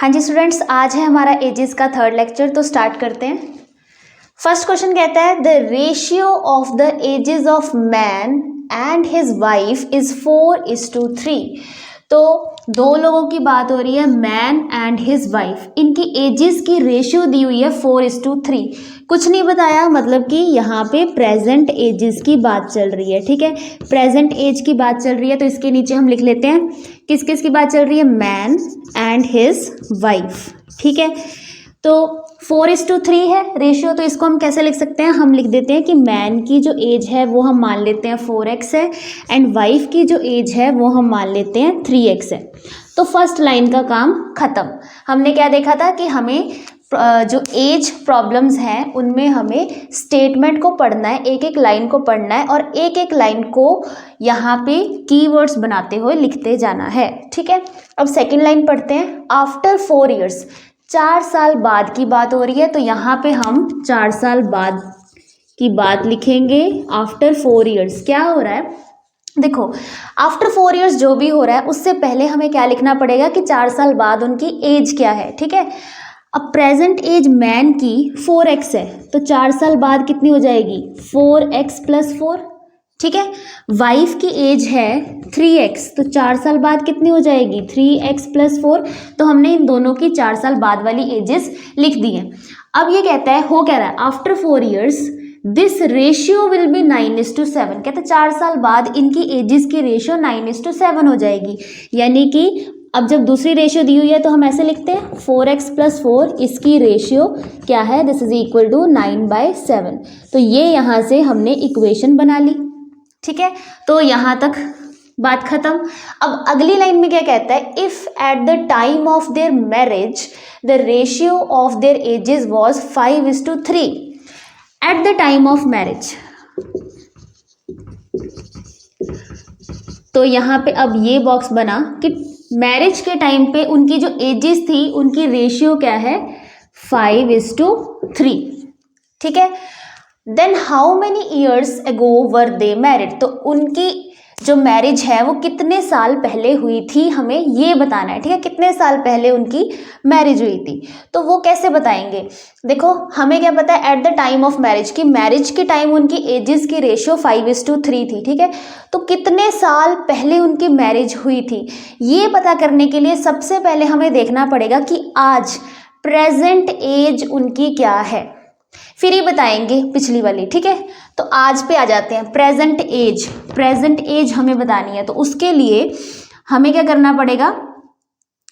हाँ जी स्टूडेंट्स, आज है हमारा एजेस का थर्ड लेक्चर, तो स्टार्ट करते हैं। फर्स्ट क्वेश्चन कहता है the ratio of the ages of man and his wife is 4:3। तो दो लोगों की बात हो रही है, मैन एंड हिज वाइफ, इनकी एजेस की रेशियो दी हुई है 4:3। कुछ नहीं बताया, मतलब कि यहाँ पे प्रेजेंट एजेस की बात चल रही है। ठीक है, प्रेजेंट एज की बात चल रही है, तो इसके नीचे हम लिख लेते हैं किस किस की बात चल रही है, मैन एंड हिज वाइफ। ठीक है, तो 4:3 है रेशियो, तो इसको हम कैसे लिख सकते हैं, हम लिख देते हैं कि मैन की जो एज है वो हम मान लेते हैं 4x है, एंड वाइफ की जो एज है वो हम मान लेते हैं 3x है। तो फर्स्ट लाइन का काम खत्म। हमने क्या देखा था कि हमें जो एज प्रॉब्लम्स हैं उनमें हमें स्टेटमेंट को पढ़ना है, एक एक लाइन को पढ़ना है, और एक एक लाइन को यहाँ पे कीवर्ड्स बनाते हुए लिखते जाना है। ठीक है, अब सेकेंड लाइन पढ़ते हैं। आफ्टर 4 years, 4 साल बाद की बात हो रही है, तो यहाँ पे हम 4 साल बाद की बात लिखेंगे। आफ्टर 4 years क्या हो रहा है, देखो आफ्टर 4 years जो भी हो रहा है उससे पहले हमें क्या लिखना पड़ेगा कि 4 साल बाद उनकी एज क्या है। ठीक है, अब प्रेजेंट एज मैन की 4x है, तो 4 साल बाद कितनी हो जाएगी, 4x + 4। ठीक है, वाइफ की एज है 3x, तो 4 साल बाद कितनी हो जाएगी, 3x + 4। तो हमने इन दोनों की 4 साल बाद वाली एजेस लिख दी हैं। अब ये कहता है, हो कह रहा है after 4 years this ratio will be 9:7। कहते हैं 4 साल बाद इनकी एजेस की रेशियो 9:7 हो जाएगी। यानी कि अब जब दूसरी रेशियो दी हुई है तो हम ऐसे लिखते हैं 4x + 4, इसकी रेशियो क्या है, दिस इज इक्वल टू 9/7। तो ये यहाँ से हमने इक्वेशन बना ली। ठीक है, तो यहाँ तक बात खत्म। अब अगली लाइन में क्या कहता है, if at the time of their marriage the ratio of their edges was 5:3। At the time of marriage, तो यहाँ पे अब ये बॉक्स बना कि मैरिज के टाइम पे उनकी जो एजेस थी उनकी रेशियो क्या है, 5:3। ठीक है, then how many years ago were they married. तो उनकी जो मैरिज है वो कितने साल पहले हुई थी, हमें ये बताना है। ठीक है, कितने साल पहले उनकी मैरिज हुई थी, तो वो कैसे बताएंगे। देखो हमें क्या पता है at the time of marriage, की मैरिज के टाइम उनकी एजेस की रेशियो 5:3 थी। ठीक है, तो कितने साल पहले उनकी मैरिज हुई थी, ये पता करने के लिए सबसे पहले हमें देखना पड़ेगा कि आज प्रेजेंट एज उनकी क्या है, फिर ही बताएंगे पिछली वाली। ठीक है, तो आज पे आ जाते हैं। प्रेजेंट एज, प्रेजेंट एज हमें बतानी है, तो उसके लिए हमें क्या करना पड़ेगा,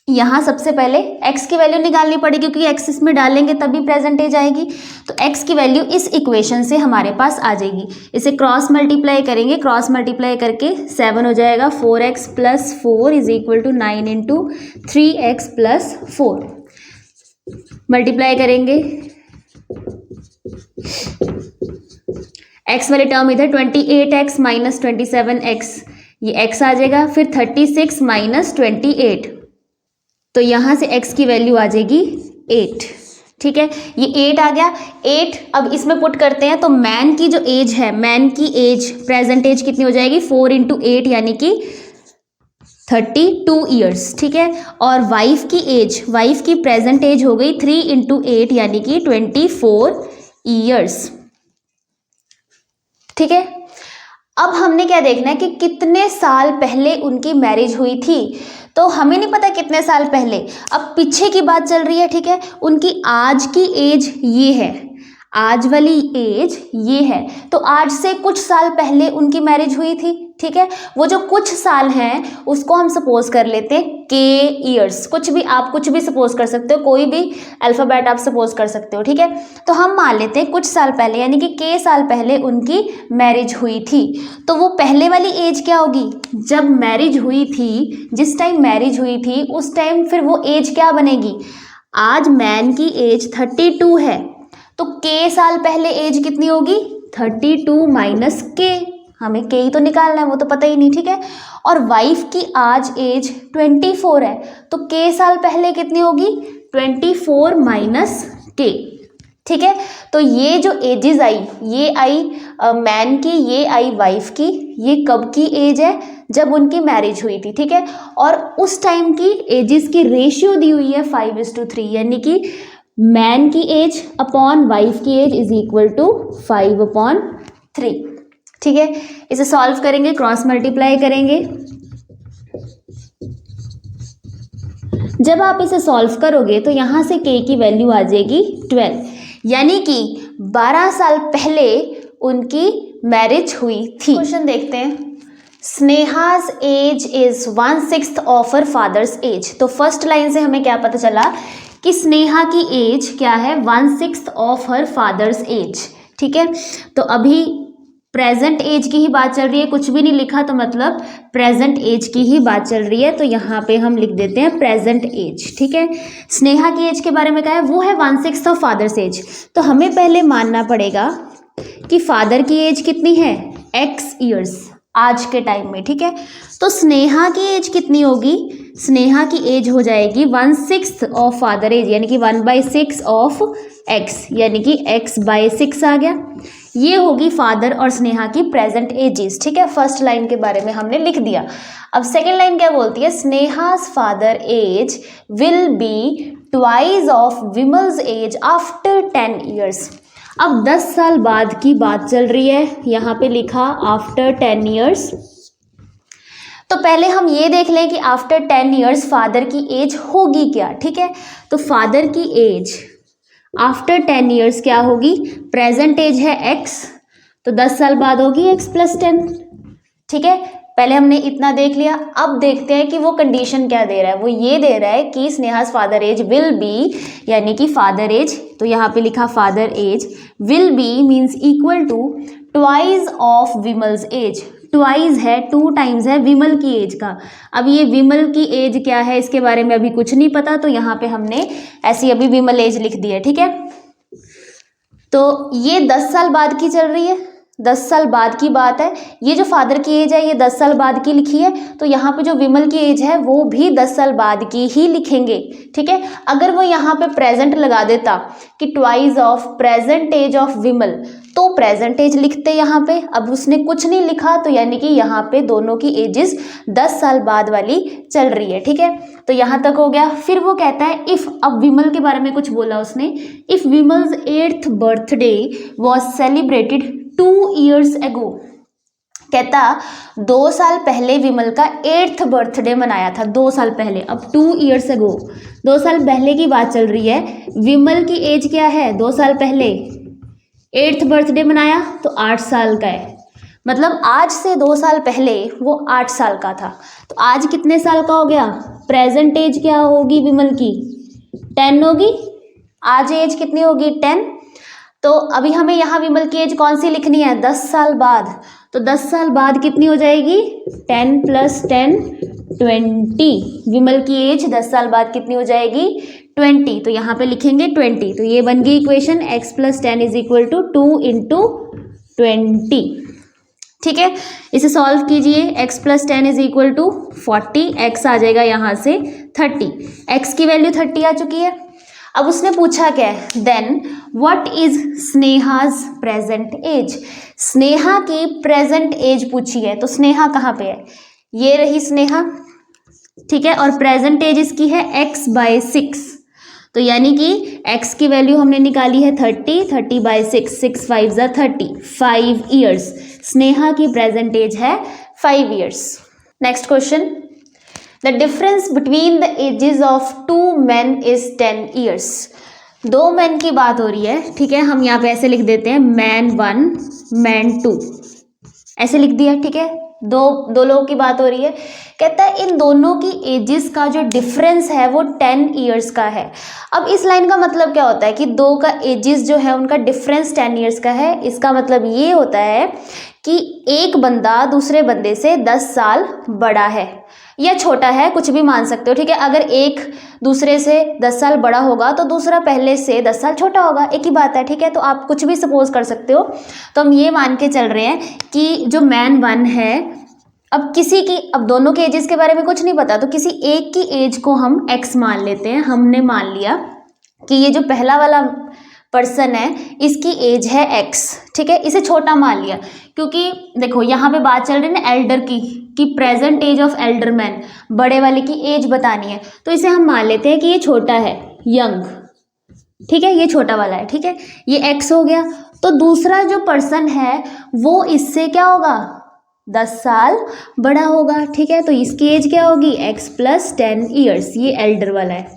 यहाँ सबसे पहले x की वैल्यू निकालनी पड़ेगी, क्योंकि x इसमें डालेंगे तभी प्रेजेंट एज आएगी। तो x की वैल्यू इस इक्वेशन से हमारे पास आ जाएगी। इसे क्रॉस मल्टीप्लाई करेंगे, क्रॉस मल्टीप्लाई करके 7 हो जाएगा। 4x + 4 is equal to 9 × 3x + 4। Multiply करेंगे, x वाले टर्म इधर 28x - 27x, ये x आ जाएगा। फिर 36 - 28, तो यहाँ से x की वैल्यू आ जाएगी 8। ठीक है, ये 8 आ गया। 8 अब इसमें पुट करते हैं, तो मैन की जो एज है, मैन की एज प्रेजेंट एज कितनी हो जाएगी, 4 × 8 यानी कि 32 ईयर्स। ठीक है, और वाइफ की एज, वाइफ की प्रेजेंट एज हो गई 3 × 8 यानी कि 24 ईयर्स। ठीक है, अब हमने क्या देखना है कि कितने साल पहले उनकी मैरिज हुई थी, तो हमें नहीं पता कितने साल पहले, अब पीछे की बात चल रही है। ठीक है, उनकी आज की एज ये है, आज वाली एज ये है, तो आज से कुछ साल पहले उनकी मैरिज हुई थी। ठीक है, वो जो कुछ साल हैं उसको हम सपोज कर लेते हैं के ईयर्स, कुछ भी आप कुछ भी सपोज कर सकते हो, कोई भी अल्फ़ाबेट आप सपोज कर सकते हो। ठीक है, तो हम मान लेते हैं कुछ साल पहले, यानी कि के साल पहले उनकी मैरिज हुई थी। तो वो पहले वाली एज क्या होगी, जब मैरिज हुई थी, जिस टाइम मैरिज हुई थी उस टाइम फिर वो एज क्या बनेगी। आज मैन की एज 32 है, तो के साल पहले एज कितनी होगी, 32 - के, हमें के ही तो निकालना है, वो तो पता ही नहीं। ठीक है, और वाइफ की आज एज 24 है, तो के साल पहले कितनी होगी, 24 - के। ठीक है, तो ये जो एजेस आई, ये आई मैन की, ये आई वाइफ की, ये कब की एज है, जब उनकी मैरिज हुई थी, ठीक है। और उस टाइम की एजेस की रेशियो दी हुई है 5:3, यानी कि मैन की एज अपॉन वाइफ की एज इज इक्वल टू 5/3, ठीक है। इसे सॉल्व करेंगे, क्रॉस मल्टीप्लाई करेंगे। जब आप इसे सॉल्व करोगे तो यहाँ से k की वैल्यू आ जाएगी 12, यानी कि 12 साल पहले उनकी मैरिज हुई थी। क्वेश्चन देखते हैं। Sneha's age is 1/6 of her father's age. तो फर्स्ट लाइन से हमें क्या पता चला कि स्नेहा की एज क्या है, 1/6 ऑफ हर फादर्स एज, ठीक है। तो अभी प्रेजेंट एज की ही बात चल रही है, कुछ भी नहीं लिखा तो मतलब प्रेजेंट एज की ही बात चल रही है, तो यहाँ पे हम लिख देते हैं प्रेजेंट एज, ठीक है। स्नेहा की एज के बारे में कहा है, वो है 1/6 ऑफ फादर्स एज। तो हमें पहले मानना पड़ेगा कि फादर की एज कितनी है, x ईयर्स आज के टाइम में, ठीक है। तो स्नेहा की एज कितनी होगी, स्नेहा की एज हो जाएगी 1/6 ऑफ फादर एज, यानी कि 1/6 ऑफ x, यानी कि x/6 आ गया। ये होगी फादर और स्नेहा की प्रेजेंट एजेस, ठीक है। फर्स्ट लाइन के बारे में हमने लिख दिया। अब सेकेंड लाइन क्या बोलती है, Sneha's father age will be twice of Vimal's age after 10 years. अब 10 साल बाद की बात चल रही है, यहाँ पे लिखा आफ्टर 10 ईयर्स। तो पहले हम ये देख लें कि आफ्टर 10 ईयर्स फादर की एज होगी क्या, ठीक है। तो फादर की एज आफ्टर 10 ईयर्स क्या होगी, प्रेजेंट एज है x, तो 10 साल बाद होगी x+10, ठीक है। पहले हमने इतना देख लिया। अब देखते हैं कि वो कंडीशन क्या दे रहा है। वो ये दे रहा है कि Sneha's father age will be, यानी कि फादर एज, तो यहाँ पे लिखा father age will be means equal to twice of Vimal's age. Twice है, 2 टाइम्स है विमल की एज का। अब ये विमल की एज क्या है इसके बारे में अभी कुछ नहीं पता, तो यहाँ पे हमने ऐसी अभी विमल एज लिख दी है, ठीक है। तो ये 10 साल बाद की चल रही है, 10 साल बाद की बात है। ये जो फादर की एज है ये 10 साल बाद की लिखी है, तो यहाँ पे जो विमल की एज है वो भी 10 साल बाद की ही लिखेंगे, ठीक है। अगर वो यहाँ पे प्रेजेंट लगा देता कि twice of present age of Vimal, तो प्रेजेंट एज लिखते यहाँ पे। अब उसने कुछ नहीं लिखा, तो यानी कि यहाँ पे दोनों की एजेस 10 साल बाद वाली चल रही है, ठीक है। तो यहाँ तक हो गया। फिर वो कहता है इफ, अब विमल के बारे में कुछ बोला उसने, if Vimal's 8th birthday was celebrated 2 years ago। कहता 2 साल पहले विमल का 8th बर्थडे मनाया था, 2 साल पहले। अब 2 years ago, 2 साल पहले की बात चल रही है। विमल की एज क्या है, 2 साल पहले 8th बर्थडे मनाया तो 8 साल का है, मतलब आज से 2 साल पहले वो 8 साल का था। तो आज कितने साल का हो गया, प्रेजेंट एज क्या होगी विमल की, 10 होगी। आज एज कितनी होगी, 10। तो अभी हमें यहाँ विमल की एज कौन सी लिखनी है, 10 साल बाद। तो 10 साल बाद कितनी हो जाएगी, 10 + 10 20। विमल की एज 10 साल बाद कितनी हो जाएगी, 20। तो यहाँ पे लिखेंगे 20। तो ये बन गई इक्वेशन x + 10 = 2 × 20, ठीक है। इसे सॉल्व कीजिए, x + 10 = 40, x आ जाएगा यहाँ से 30। x की वैल्यू 30 आ चुकी है। अब उसने पूछा क्या है, then what is Sneha's present age. Sneha की प्रेजेंट एज पूछी है, तो स्नेहा कहाँ पे है, ये रही स्नेहा, ठीक है। और प्रेजेंट एज इसकी है x/6, तो यानी कि x की वैल्यू हमने निकाली है 30, 30/6, 6 × 5 = 30, 5 ईयर्स। स्नेहा की प्रेजेंट एज है 5 years. Next question, the difference between the ages of 2 men is 10 years। 2 men की बात हो रही है, ठीक है। हम यहाँ पे ऐसे लिख देते हैं man 1 man 2, ऐसे लिख दिया, ठीक है। दो लोगों की बात हो रही है। कहता है इन दोनों की एजेस का जो डिफरेंस है वो 10 ईयर्स का है। अब इस लाइन का मतलब क्या होता है कि 2 का एजेस जो है उनका डिफरेंस 10 ईयर्स का है। इसका मतलब ये होता है कि एक बंदा दूसरे बंदे से 10 साल बड़ा है या छोटा है, कुछ भी मान सकते हो, ठीक है। अगर एक दूसरे से 10 साल बड़ा होगा तो दूसरा पहले से 10 साल छोटा होगा, एक ही बात है, ठीक है। तो आप कुछ भी सपोज कर सकते हो। तो हम ये मान के चल रहे हैं कि जो man 1 है, अब किसी की, अब दोनों के एजेस के बारे में कुछ नहीं पता, तो किसी एक की एज को हम x मान लेते हैं। हमने मान लिया कि ये जो पहला वाला पर्सन है, इसकी एज है x, ठीक है, इसे छोटा मान लिया क्योंकि देखो यहाँ पे बात चल रही है ना एल्डर की, कि present age of elder man, बड़े वाले की एज बतानी है, तो इसे हम मान लेते हैं कि ये छोटा है, यंग, ठीक है, ये छोटा वाला है, ठीक है, ये x हो गया। तो दूसरा जो पर्सन है वो इससे क्या होगा, 10 साल बड़ा होगा, ठीक है, तो इसकी एज क्या होगी, x + 10 ईयर्स, ये एल्डर वाला है।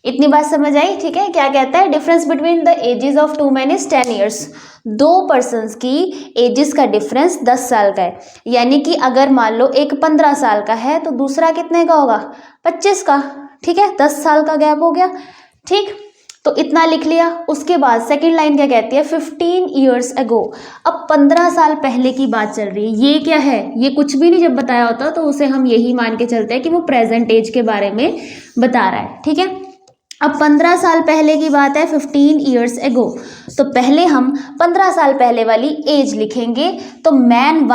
इतनी बात समझ आई, ठीक है। क्या कहता है, difference between the ages of 2 men is 10 years, दो पर्सन्स की एजेस का डिफरेंस 10 साल का है, यानी कि अगर मान लो एक 15 साल का है तो दूसरा कितने का होगा, 25 का, ठीक है, 10 साल का गैप हो गया, ठीक, तो इतना लिख लिया। उसके बाद सेकंड लाइन क्या कहती है, 15 ईयर्स अगो, अब 15 साल पहले की बात चल रही है, ये क्या है, ये कुछ भी नहीं जब बताया होता तो उसे हम यही मान के चलते हैं कि वो प्रेजेंट एज के बारे में बता रहा है, ठीक है। अब 15 साल पहले की बात है, 15 ईयर्स एगो, तो पहले हम 15 साल पहले वाली एज लिखेंगे, तो मैन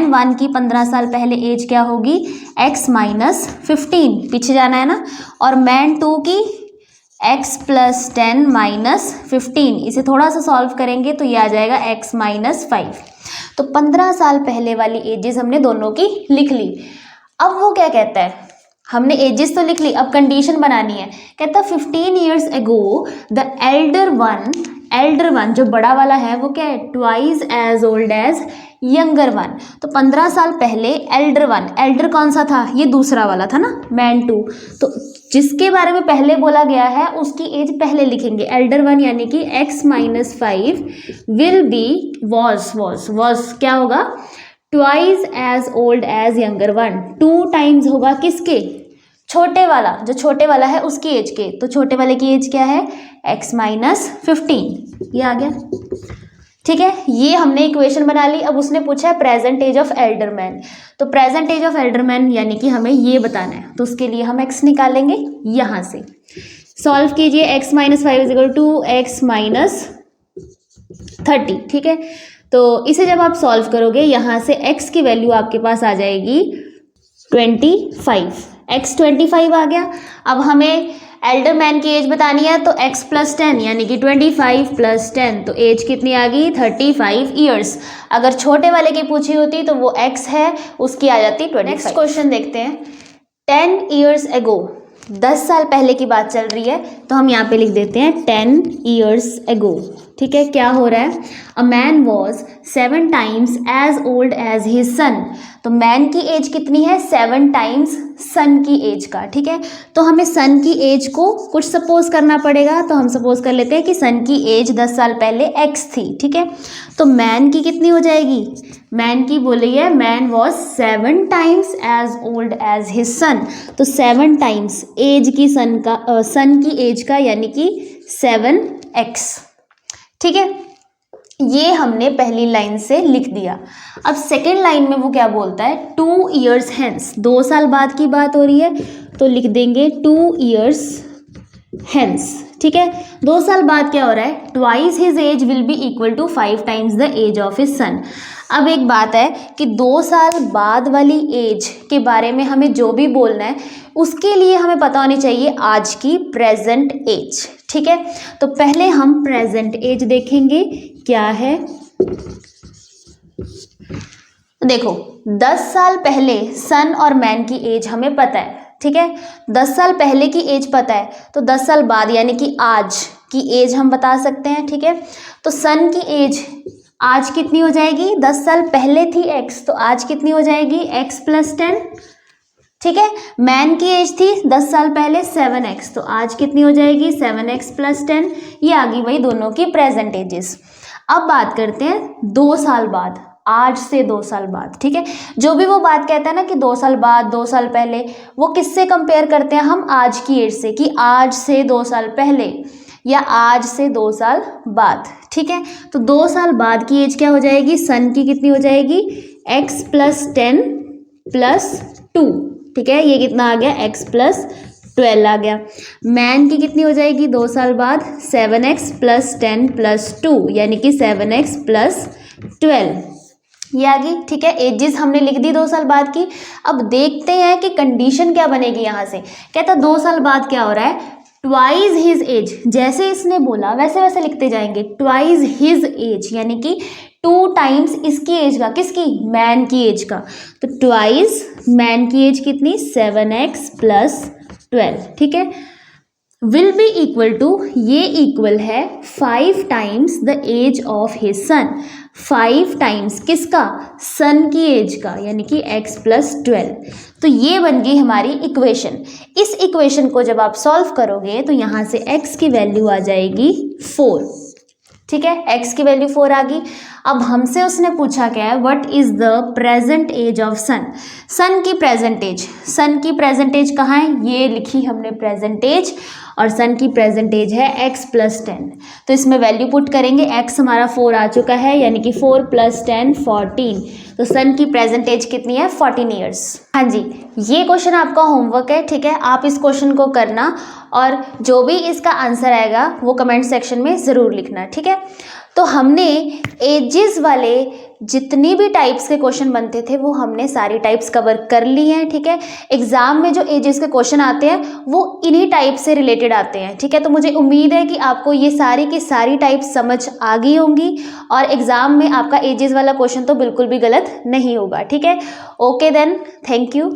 वन की 15 साल पहले एज क्या होगी, x - 15, पीछे जाना है ना, और मैन 2 की x + 10 - 15, इसे थोड़ा सा सॉल्व करेंगे तो ये आ जाएगा x - 5। तो 15 साल पहले वाली एजेस हमने दोनों की लिख ली। अब वो क्या कहता है, हमने एजेस तो लिख ली, अब कंडीशन बनानी है। कहता 15 years ago the elder one जो बड़ा वाला है वो क्या है, twice as old as younger one. तो 15 साल पहले एल्डर कौन सा था, ये दूसरा वाला था ना, मैन 2, तो जिसके बारे में पहले बोला गया है उसकी एज पहले लिखेंगे, एल्डर वन यानी कि x - 5 विल बी वॉज क्या होगा, twice as old as younger one, 2 times होगा किसके, छोटे वाला, जो छोटे वाला है उसकी एज के, तो छोटे वाले की एज क्या है, x - 15, ये आ गया, ठीक है। ये हमने इक्वेशन बना ली। अब उसने पूछा है present age of elder man, तो present age of elder man यानी कि हमें ये बताना है, तो उसके लिए हम x निकालेंगे, यहाँ से सॉल्व कीजिए, x - 5 = x - 30, ठीक है। तो इसे जब आप सॉल्व करोगे यहाँ से x की वैल्यू आपके पास आ जाएगी 25, x 25 आ गया। अब हमें एल्डर मैन की एज बतानी है, तो x + 10 यानी कि 25 + 10, तो एज कितनी आ गई, 35 ईयर्स। अगर छोटे वाले की पूछी होती तो वो x है, उसकी आ जाती 25। नेक्स्ट क्वेश्चन देखते हैं, 10 ईयर्स अगो, 10 साल पहले की बात चल रही है, तो हम यहाँ पे लिख देते हैं 10 ईयर्स अगो, ठीक है। क्या हो रहा है, a man was 7 times as old as his son, तो मैन की एज कितनी है, 7 टाइम्स सन की एज का, ठीक है। तो हमें सन की एज को कुछ सपोज करना पड़ेगा, तो हम सपोज कर लेते हैं कि सन की एज 10 साल पहले x थी, ठीक है। तो मैन की कितनी हो जाएगी, मैन की बोली है man was 7 times as old as his son, तो 7 टाइम्स एज की सन की एज का यानी कि 7x, ठीक है। ये हमने पहली लाइन से लिख दिया। अब सेकेंड लाइन में वो क्या बोलता है, 2 ईयर्स हेंस, 2 साल बाद की बात हो रही है, तो लिख देंगे 2 ईयर्स हेंस, ठीक है। 2 साल बाद क्या हो रहा है, twice his age will be equal to 5 times the age of his son. अब एक बात है कि 2 साल बाद वाली एज के बारे में हमें जो भी बोलना है उसके लिए हमें पता होनी चाहिए आज की प्रेजेंट एज, ठीक है। तो पहले हम प्रेजेंट एज देखेंगे क्या है। देखो 10 साल पहले सन और मैन की एज हमें पता है, ठीक है। 10 साल पहले की एज पता है, तो 10 साल बाद यानी कि आज की एज हम बता सकते हैं, ठीक है। तो सन की एज आज कितनी हो जाएगी, 10 साल पहले थी x, तो आज कितनी हो जाएगी, x + 10, ठीक है। मैन की एज थी 10 साल पहले 7x, तो आज कितनी हो जाएगी, 7x + 10, ये आ गई वही दोनों की प्रेजेंट एजेस। अब बात करते हैं 2 साल बाद, आज से 2 साल बाद, ठीक है। जो भी वो बात कहता है ना कि 2 साल बाद, 2 साल पहले, वो किससे कंपेयर करते हैं हम, आज की एज से, कि आज से 2 साल पहले या आज से 2 साल बाद, ठीक है। तो 2 साल बाद की एज क्या हो जाएगी, सन की कितनी हो जाएगी, x + 10 + 2, ठीक है। ये कितना आ गया, x + 12 आ गया। मैन की कितनी हो जाएगी 2 साल बाद, 7x + 10 + 2 यानी कि 7x + 12, ये आ गई, ठीक है। एजेस हमने लिख दी 2 साल बाद की। अब देखते हैं कि कंडीशन क्या बनेगी यहाँ से। कहता 2 साल बाद क्या हो रहा है, ट्वाइस हिज एज, जैसे इसने बोला वैसे वैसे लिखते जाएंगे, ट्वाइस हिज एज यानी कि 2 टाइम्स इसकी एज का, किसकी, मैन की एज का। तो ट्वाइस मैन की एज कितनी, 7x + 12, ठीक है। विल बी इक्वल टू, ये इक्वल है 5 times the age of his son, 5 times किसका, सन की एज का, यानी कि x + 12। तो ये बन गई हमारी इक्वेशन। इस इक्वेशन को जब आप सॉल्व करोगे तो यहाँ से x की वैल्यू आ जाएगी 4, ठीक है, x की वैल्यू 4 आ गई। अब हमसे उसने पूछा क्या है, what is the present age of son, son की प्रेजेंट एज, सन की प्रेजेंट एज कहाँ है, ये लिखी हमने प्रेजेंट एज, और सन की प्रेजेंट एज है x + 10। तो इसमें वैल्यू पुट करेंगे, x हमारा 4 आ चुका है, यानी कि 4 + 10 14। तो सन की प्रेजेंट एज कितनी है, 14 ईयर्स। हाँ जी, ये क्वेश्चन आपका होमवर्क है, ठीक है, आप इस क्वेश्चन को करना और जो भी इसका आंसर आएगा वो कमेंट सेक्शन में ज़रूर लिखना, ठीक है। तो हमने एजेस वाले जितनी भी टाइप्स के क्वेश्चन बनते थे वो हमने सारी टाइप्स कवर कर ली हैं, ठीक है। एग्जाम में जो एजेस के क्वेश्चन आते हैं वो इन्हीं टाइप से रिलेटेड आते हैं, ठीक है। तो मुझे उम्मीद है कि आपको ये सारी की सारी टाइप्स समझ आ गई होंगी और एग्जाम में आपका एजेस वाला क्वेश्चन तो बिल्कुल भी गलत नहीं होगा, ठीक है। Okay then, thank you.